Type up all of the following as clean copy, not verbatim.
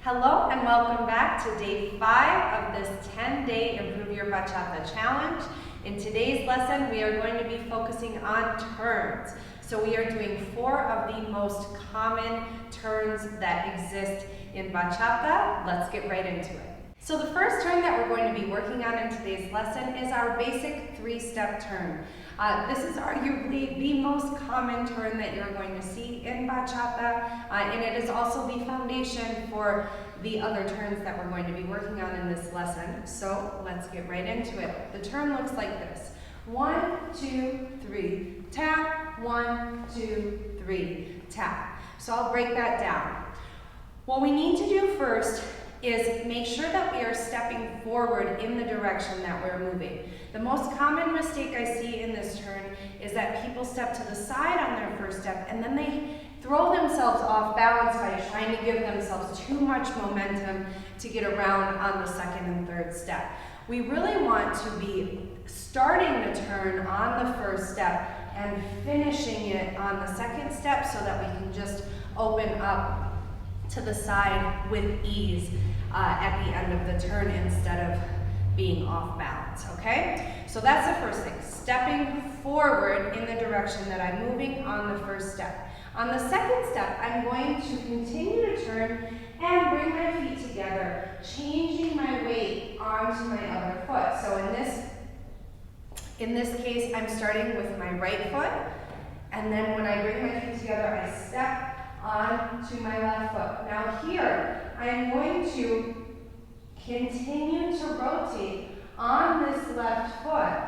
Hello and welcome back to day 5 of this 10-day Improve Your Bachata challenge. In today's lesson, we are going to be focusing on turns. So we are doing 4 of the most common turns that exist in bachata. Let's get right into it. So the first turn that we're going to be working on in today's lesson is our basic 3-step turn. This is arguably the most common turn that you're going to see in bachata, and it is also the foundation for the other turns that we're going to be working on in this lesson. So let's get right into it. The turn looks like this. 1, 2, 3, tap, 1, 2, 3, tap. So I'll break that down. What we need to do first is make sure that we are stepping forward in the direction that we're moving. The most common mistake I see in this turn is that people step to the side on their first step and then they throw themselves off balance by trying to give themselves too much momentum to get around on the second and third step. We really want to be starting the turn on the first step and finishing it on the second step so that we can just open up to the side with ease at the end of the turn instead of being off balance, okay? So that's the first thing, stepping forward in the direction that I'm moving on the first step. On the second step, I'm going to continue to turn and bring my feet together, changing my weight onto my other foot. So in this case, I'm starting with my right foot, and then when I bring my feet together, I step onto my left foot. Now here, I am going to continue to rotate on this left foot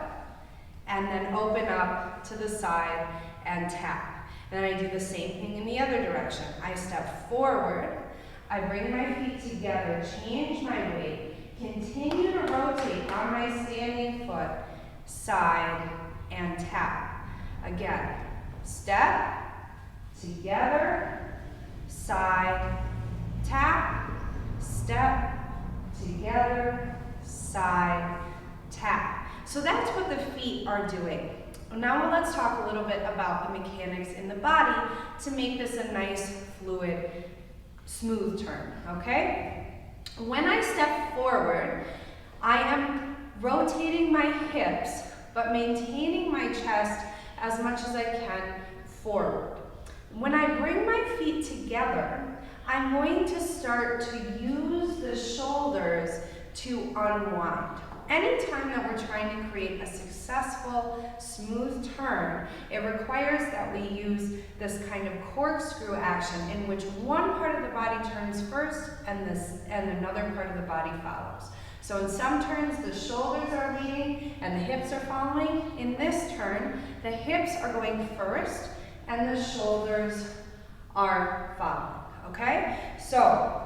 and then open up to the side and tap. Then I do the same thing in the other direction. I step forward, I bring my feet together, change my weight, continue to rotate on my standing foot, side, and tap. Again, step, together, side, tap, step, together, side, tap. So that's what the feet are doing. Now let's talk a little bit about the mechanics in the body to make this a nice, fluid, smooth turn, okay? When I step forward, I am rotating my hips, but maintaining my chest as much as I can forward. When I bring my feet together, I'm going to start to use the shoulders to unwind. Anytime that we're trying to create a successful, smooth turn, it requires that we use this kind of corkscrew action in which one part of the body turns first and another part of the body follows. So in some turns, the shoulders are leading and the hips are following. In this turn, the hips are going first and the shoulders are following, okay? So,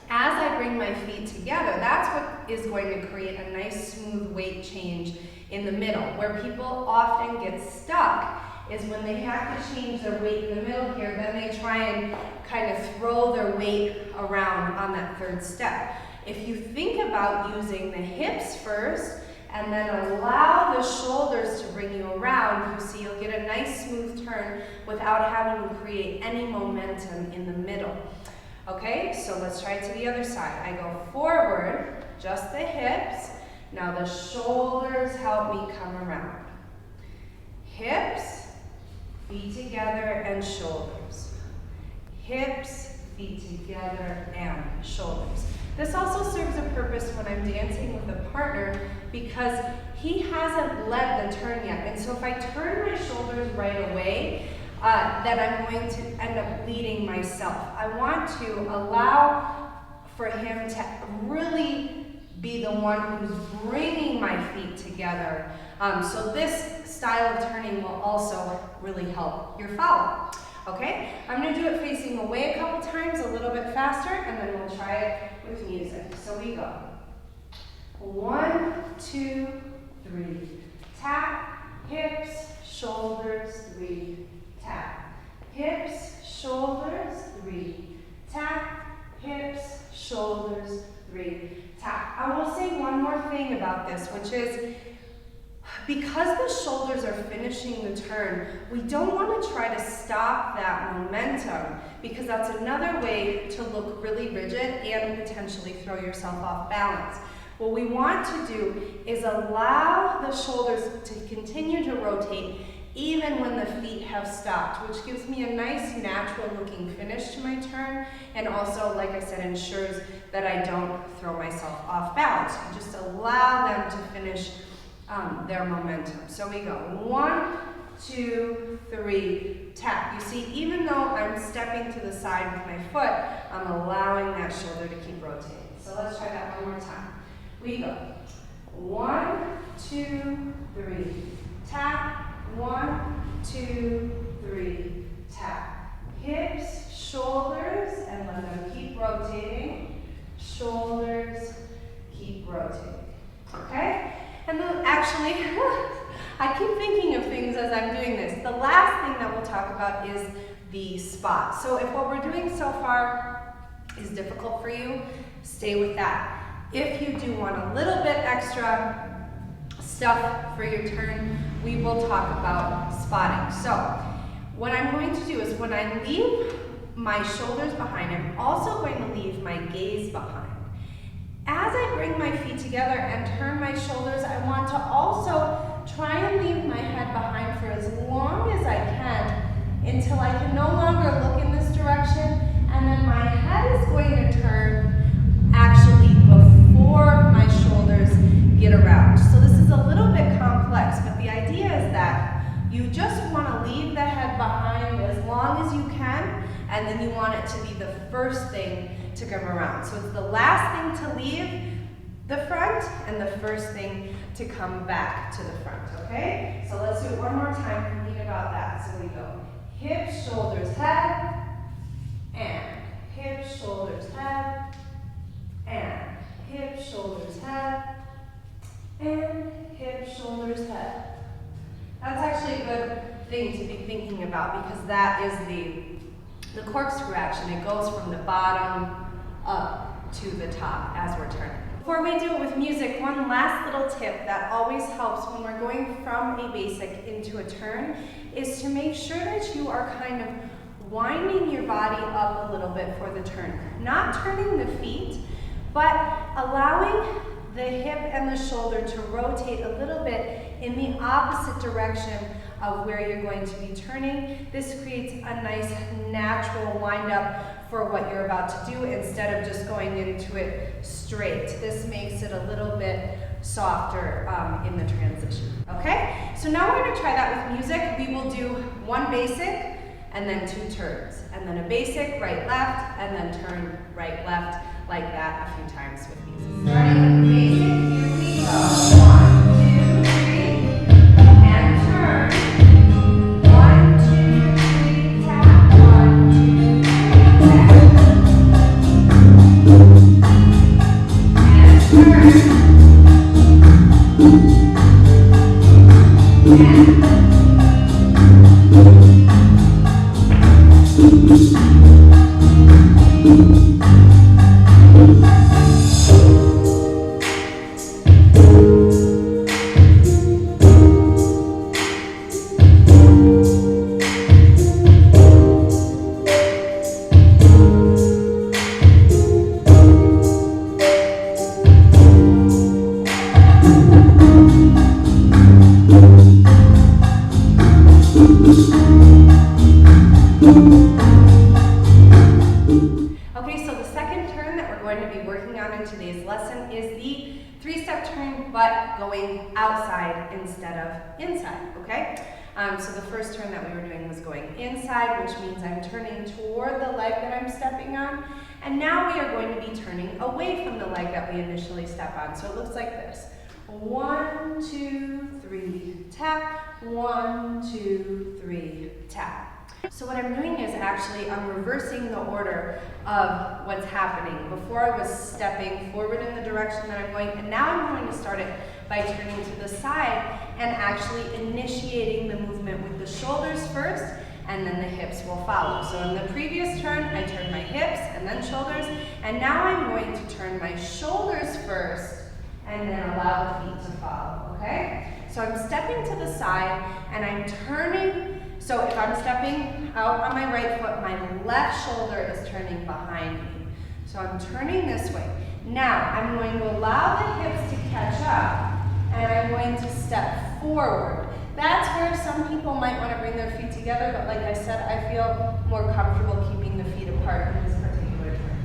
as I bring my feet together, that's what is going to create a nice smooth weight change in the middle. Where people often get stuck is when they have to change their weight in the middle here, then they try and kind of throw their weight around on that third step. If you think about using the hips first, and then allow the shoulders to bring you around, you see you'll get a nice smooth turn without having to create any momentum in the middle. Okay, so let's try it to the other side. I go forward, just the hips. Now the shoulders help me come around. Hips, feet together, and shoulders. Hips, feet together, and shoulders. This also serves a purpose when I'm dancing with a partner because he hasn't led the turn yet. And so if I turn my shoulders right away, then I'm going to end up leading myself. I want to allow for him to really be the one who's bringing my feet together. So this style of turning will also really help your follow. Okay, I'm going to do it facing away a couple times, a little bit faster, and then we'll try it with music. So we go. 1, 2, 3. Tap, hips, shoulders, 3. Tap, hips, shoulders, 3. Tap, hips, shoulders, 3. Tap. I will say one more thing about this, which is Because the shoulders are finishing the turn, we don't want to try to stop that momentum because that's another way to look really rigid and potentially throw yourself off balance. What we want to do is allow the shoulders to continue to rotate even when the feet have stopped, which gives me a nice natural looking finish to my turn, and also, like I said, ensures that I don't throw myself off balance. You just allow them to finish their momentum. So we go 1, 2, 3, tap. You see, even though I'm stepping to the side with my foot, I'm allowing that shoulder to keep rotating. So let's try that one more time. We go 1, 2, 3, tap. 1, 2, 3, tap. Hips, shoulders, and let them keep rotating. Shoulders, keep rotating. Okay? And then actually, I keep thinking of things as I'm doing this. The last thing that we'll talk about is the spot. So if what we're doing so far is difficult for you, stay with that. If you do want a little bit extra stuff for your turn, we will talk about spotting. So what I'm going to do is when I leave my shoulders behind, I'm also going to leave my gaze behind. As I bring my feet together and turn my shoulders, I want to also try and leave my head behind for as long as I can until I can no longer look in this direction, and then my head is going to turn actually before my shoulders get around. So this is a little bit complex, but the idea is that you just want to leave the head behind as long as you can, and then you want it to be the first thing to come around. So it's the last thing to leave the front and the first thing to come back to the front, okay? So let's do it one more time, thinking about that. So we go hips, shoulders, head, and hips, shoulders, head, and hips, shoulders, head, and hips, shoulders, head. That's actually a good thing to be thinking about because that is the corkscrew action. It goes from the bottom up to the top as we're turning. Before we do it with music, one last little tip that always helps when we're going from a basic into a turn is to make sure that you are kind of winding your body up a little bit for the turn. Not turning the feet, but allowing the hip and the shoulder to rotate a little bit in the opposite direction of where you're going to be turning. This creates a nice natural wind up for what you're about to do instead of just going into it straight. This makes it a little bit softer in the transition. Okay? So now we're going to try that with music. We will do one basic and then 2 turns. And then a basic, right, left, and then turn right, left, like that a few times with music. Starting with the basic, here we go. 1, 2, 3, and turn. 1, 2, 3, tap. 1, 2, 3, tap. And turn. Okay, so the second turn that we're going to be working on in today's lesson is the 3-step turn, but going outside instead of inside, okay? So the first turn that we were doing was going inside, which means I'm turning toward the leg that I'm stepping on, and now we are going to be turning away from the leg that we initially step on. So it looks like this. 1, 2, 3, tap. 1, 2, 3, tap. So what I'm doing is actually I'm reversing the order of what's happening. Before I was stepping forward in the direction that I'm going, and now I'm going to start it by turning to the side and actually initiating the movement with the shoulders first, and then the hips will follow. So in the previous turn, I turned my hips and then shoulders, and now I'm going to turn my shoulders first and then allow the feet to follow, okay? so I'm stepping to the side and I'm turning. So if I'm stepping out on my right foot, my left shoulder is turning behind me. So I'm turning this way. Now I'm going to allow the hips to catch up and I'm going to step forward. That's where some people might want to bring their feet together, but like I said, I feel more comfortable keeping the feet apart in this particular turn.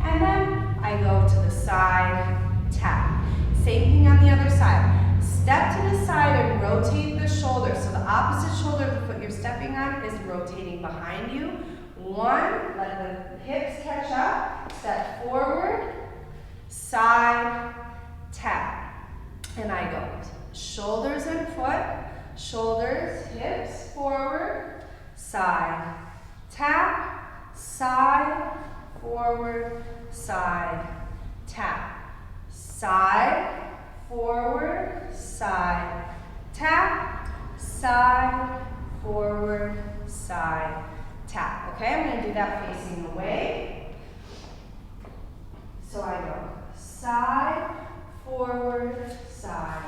And then I go to the side, tap. Same thing on the other side. Step to the side and rotate the shoulder. So the opposite shoulder of the foot you're stepping on is rotating behind you. One, let the hips catch up, step forward, side, tap. And I go shoulders and foot, shoulders, hips, forward, side, tap, side, forward, side, tap, side, forward, side, tap, side, forward, side, tap. Okay, I'm going to do that facing away. So I go side, forward, side,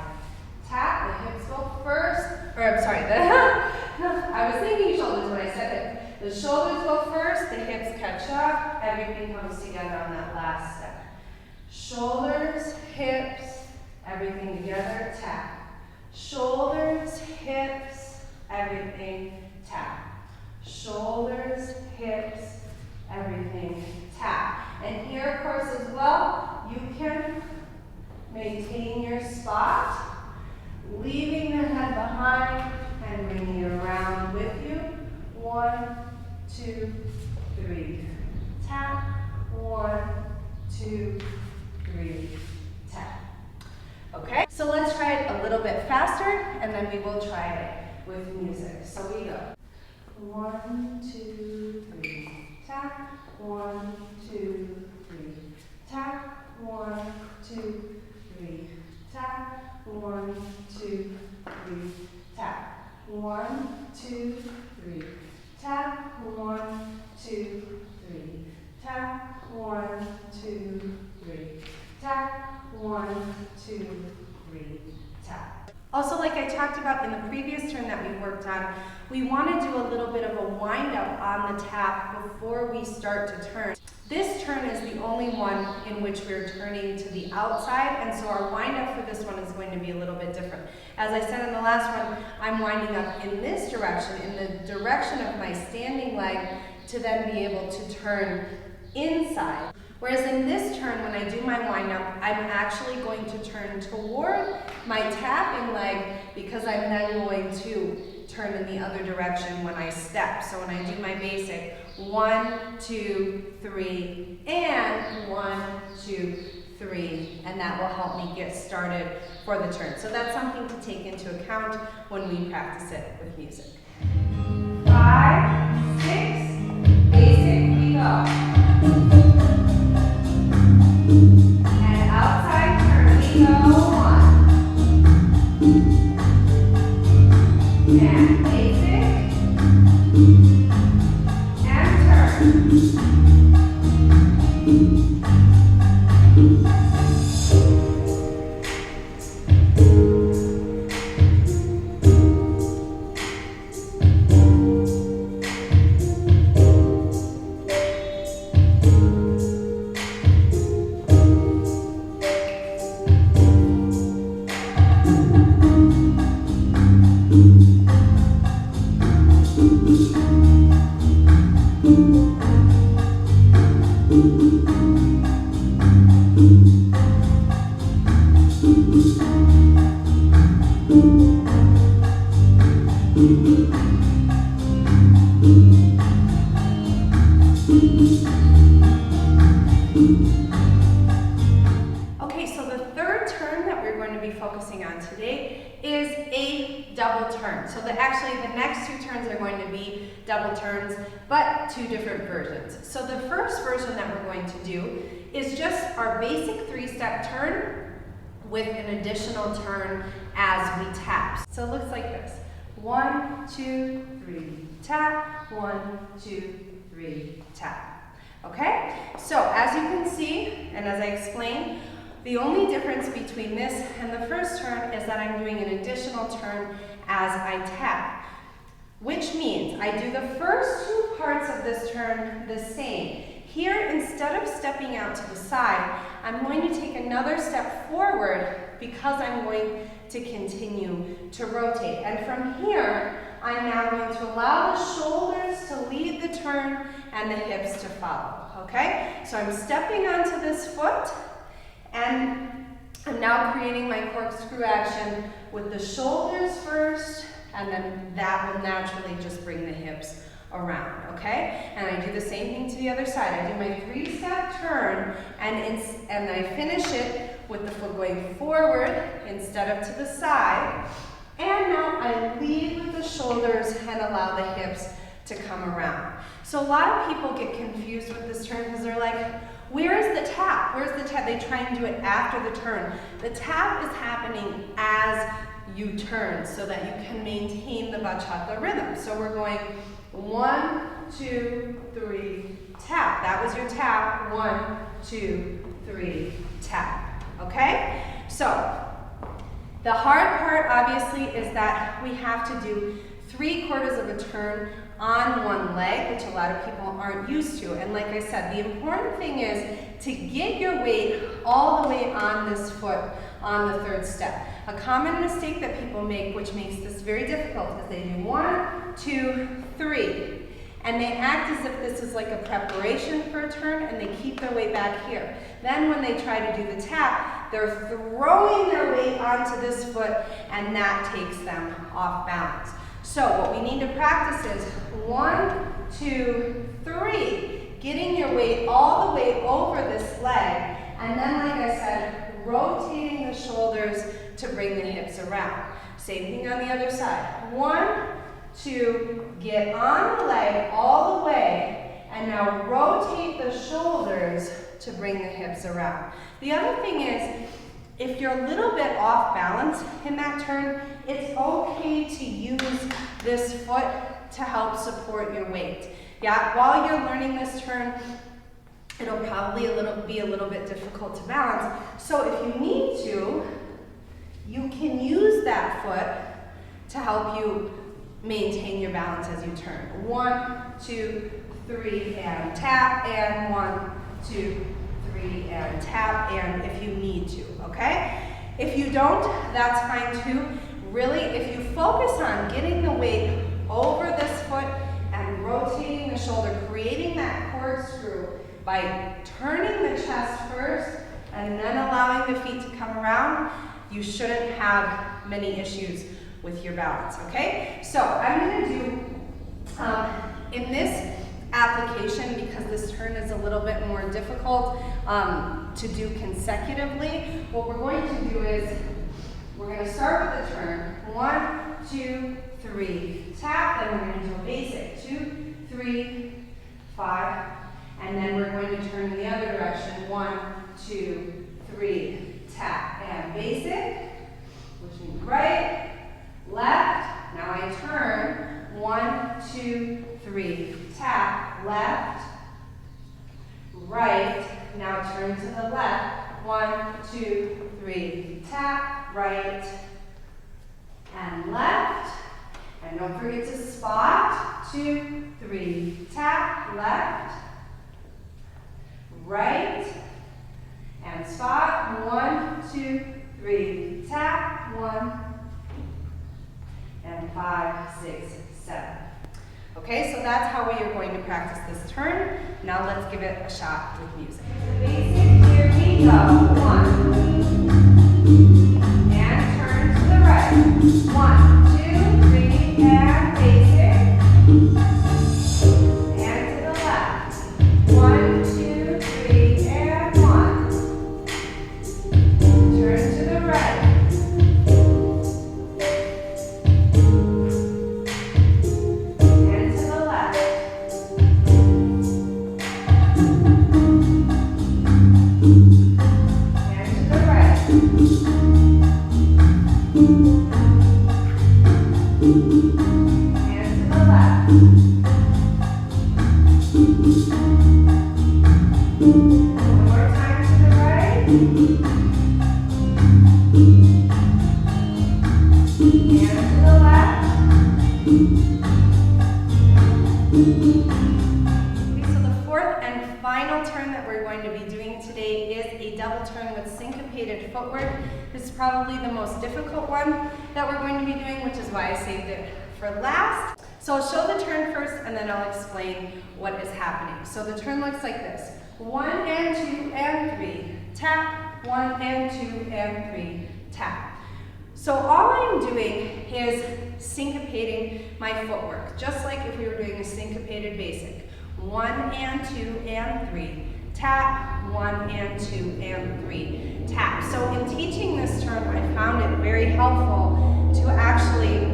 tap. The hips go first, or I'm sorry, I was thinking shoulders when I said it. The shoulders go first, the hips catch up, everything comes together on that last step. Shoulders, hips, everything together, tap. Shoulders, hips, everything, tap. Shoulders, hips, everything, tap. And here, of course, as well, you can maintain your spot, leaving the head behind and bringing it around with you. 1, 2, 3, tap. 1, 2, 3, tap. Okay, so let's try it a little bit faster and then we will try it with music. So we go 1, 2, 3, tap. 1, 2, 3, tap. 1, 2, 3, tap. 1, 2, 3, tap. 1, 2, 3, tap. 1, 2, 3, tap. 1, 2, 3, tap. 1, 2, 3, tap. Also, like I talked about in the previous turn that we worked on, we want to do a little bit of a wind up on the tap before we start to turn. This turn is the only one in which we're turning to the outside, and so our wind up for this one is going to be a little bit different. As I said in the last one, I'm winding up in this direction, in the direction of my standing leg, to then be able to turn inside. Whereas in this turn, when I do my wind up, I'm actually going to turn toward my tapping leg because I'm then going to turn in the other direction when I step. So when I do my basic 1, 2, 3, and 1, 2, 3, and that will help me get started for the turn. So that's something to take into account when we practice it with music. 5, 6, basic, we go. And outside turn, we go 1. And basic. And turn. Okay, so the third turn that we're going to be focusing on today is a double turn. So actually the next two turns are going to be double turns, but two different versions. So the first version that we're going to do is just our basic 3-step turn with an additional turn as we tap. So it looks like this. 1, 2, 3, tap. 1, 2, 3, tap. Okay? So as you can see, and as I explained, The only difference between this and the first turn is that I'm doing an additional turn as I tap, which means I do the first two parts of this turn the same. Here, instead of stepping out to the side, I'm going to take another step forward because I'm going to continue to rotate. And from here, I'm now going to allow the shoulders to lead the turn and the hips to follow, okay? So I'm stepping onto this foot, and I'm now creating my corkscrew action with the shoulders first, and then that will naturally just bring the hips around, okay? And I do the same thing to the other side. I do my 3-step turn, and I finish it with the foot going forward instead of to the side. And now I lead with the shoulders and allow the hips to come around. So a lot of people get confused with this turn because they're like, where is the tap? Where's the tap? They try and do it after the turn. The tap is happening as you turn so that you can maintain the bachata rhythm. So we're going 1, 2, 3, tap. That was your tap. 1, 2, 3, tap. Okay? So the hard part, obviously, is that we have to do 3/4 of a turn on one leg, which a lot of people aren't used to. And like I said, the important thing is to get your weight all the way on this foot on the 3rd step. A common mistake that people make, which makes this very difficult, is they do 1, 2, 3. And they act as if this is like a preparation for a turn, and they keep their weight back here. Then when they try to do the tap, they're throwing their weight onto this foot, and that takes them off balance. So what we need to practice is 1, 2, 3, getting your weight all the way over this leg, and then, like I said, rotating the shoulders to bring the hips around. Same thing on the other side. 1, 2, get on the leg all the way, and now rotate the shoulders to bring the hips around. The other thing is, if you're a little bit off balance in that turn, it's okay to use this foot to help support your weight. Yeah, while you're learning this turn, it'll probably be a little bit difficult to balance. So if you need to, you can use that foot to help you maintain your balance as you turn. 1, 2, 3, and tap, and 1, 2, 3, and tap, and if you need to, okay? If you don't, that's fine too. Really, if you focus on getting the weight over this foot and rotating the shoulder, creating that corkscrew by turning the chest first and then allowing the feet to come around, you shouldn't have many issues with your balance, okay? So I'm gonna do, in this application, because this turn is a little bit more difficult to do consecutively, what we're going to do is we're going to start with the turn. 1, 2, 3, tap, then we're going to do a basic. 2, 3, 5, and then we're going to turn in the other direction. 1, 2, 3, tap, and basic, which means right, left. Now I turn. 1, 2, 3, tap, left, right. Now turn to the left. 1, 2, 3, tap, right, and left. And don't forget to spot. 2, 3, tap, left, right, and spot. 1, 2, 3, tap, 1, and 5, 6, 7. Okay, so that's how we are going to practice this turn. Now let's give it a shot with music. Basic, here we go. 1. And turn to the right. 1, 2, 3, and basic. And to the left. 1, 2, 3, and 1. Turn to the right. One more time to the right. double turn with syncopated footwork. This is probably the most difficult one that we're going to be doing, which is why I saved it for last. So I'll show the turn first and then I'll explain what is happening. So the turn looks like this. 1 and 2 and 3, tap, 1 and 2 and 3, tap. So all I'm doing is syncopating my footwork, just like if we were doing a syncopated basic. 1 and 2 and 3, tap, 1 and 2 and 3, tap. So in teaching this turn, I found it very helpful to actually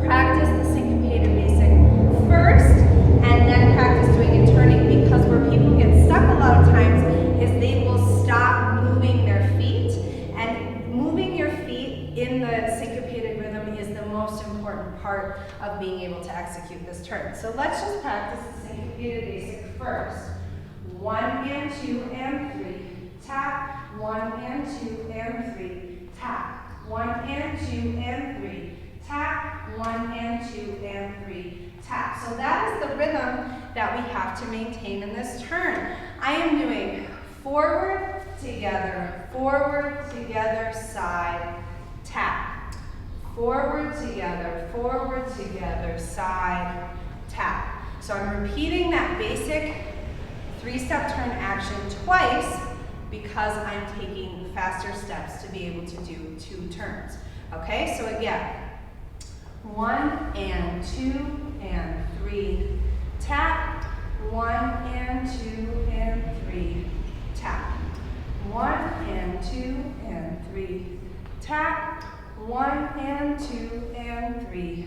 practice the syncopated basic first and then practice doing it turning, because where people get stuck a lot of times is they will stop moving their feet, and moving your feet in the syncopated rhythm is the most important part of being able to execute this turn. So let's just practice the syncopated basic first. 1 and 2 and 3, tap, 1 and 2 and 3, tap, 1 and 2 and 3, tap, 1 and 2 and 3, tap. So that is the rhythm that we have to maintain in this turn. I am doing forward, together, side, tap. Forward, together, side, tap. So I'm repeating that basic 3-step turn action twice because I'm taking faster steps to be able to do 2 turns. Okay, so again, 1 and 2 and 3, tap, 1 and 2 and 3, tap, 1 and 2 and 3, tap, 1 and 2 and 3,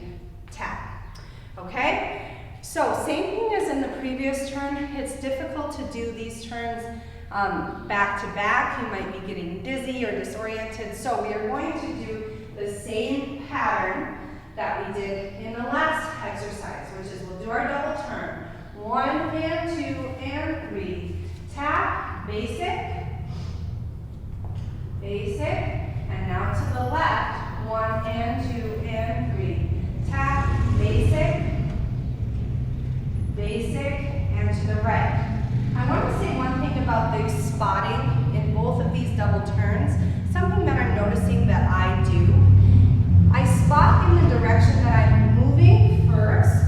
tap. Okay? So same thing as in the previous turn. It's difficult to do these turns back to back. You might be getting dizzy or disoriented. So we are going to do the same pattern that we did in the last exercise, which is we'll do our double turn. 1 and 2 and 3, tap, basic, and now to the left, 1 and 2 and 3, tap, basic, and to the right. I want to say one thing about the spotting in both of these double turns. Something that I'm noticing that I do. I spot in the direction that I'm moving first,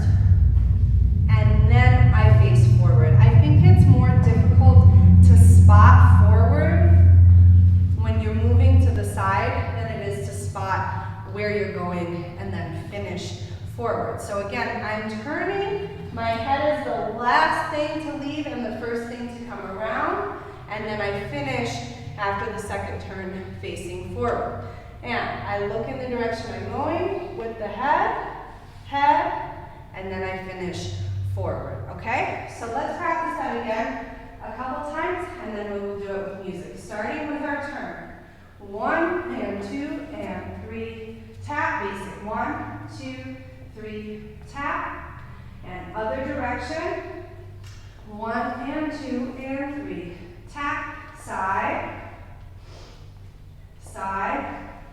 and then I face forward. I think it's more difficult to spot forward when you're moving to the side than it is to spot where you're going and then finish forward. So again, I'm turning. My head is the last thing to leave and the first thing to come around, and then I finish after the second turn facing forward. And I look in the direction I'm going with the head, and then I finish forward, okay? So let's practice that again a couple times, and then we will do it with music. Starting with our turn. 1 and 2 and 3, tap, basic. 1, 2, 3, tap. And other direction. 1 and 2 and 3, tap, side,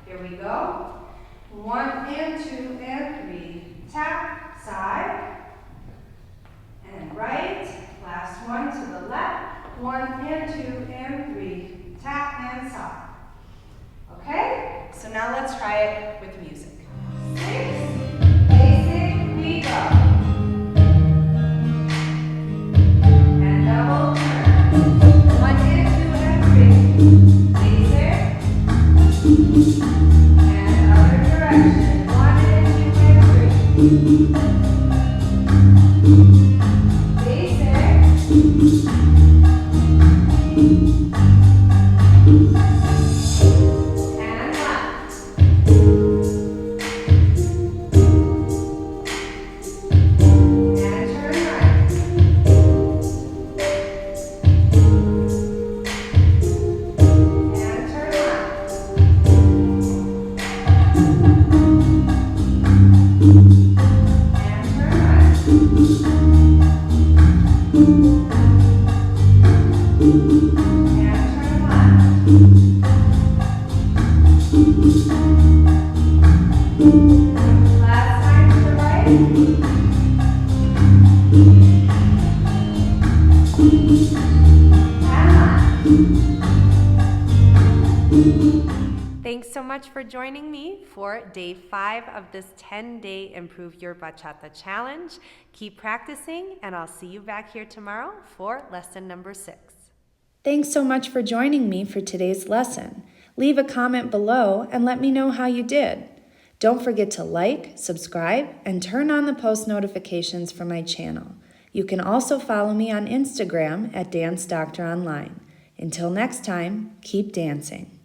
here we go. 1 and 2 and 3, tap, side, and right. Last one to the left. 1 and 2 and 3, tap and side. Okay? So now let's try it with music. 6, basic, we go. And double turn. 1 and 2 and 3, basic. And other direction. 1 and 2 and 3. And turn left. Thanks so much for joining me for day 5 of this 10-day Improve Your Bachata challenge. Keep practicing, and I'll see you back here tomorrow for lesson number 6. Thanks so much for joining me for today's lesson. Leave a comment below and let me know how you did. Don't forget to like, subscribe, and turn on the post notifications for my channel. You can also follow me on Instagram at Dance Doctor Online. Until next time, keep dancing.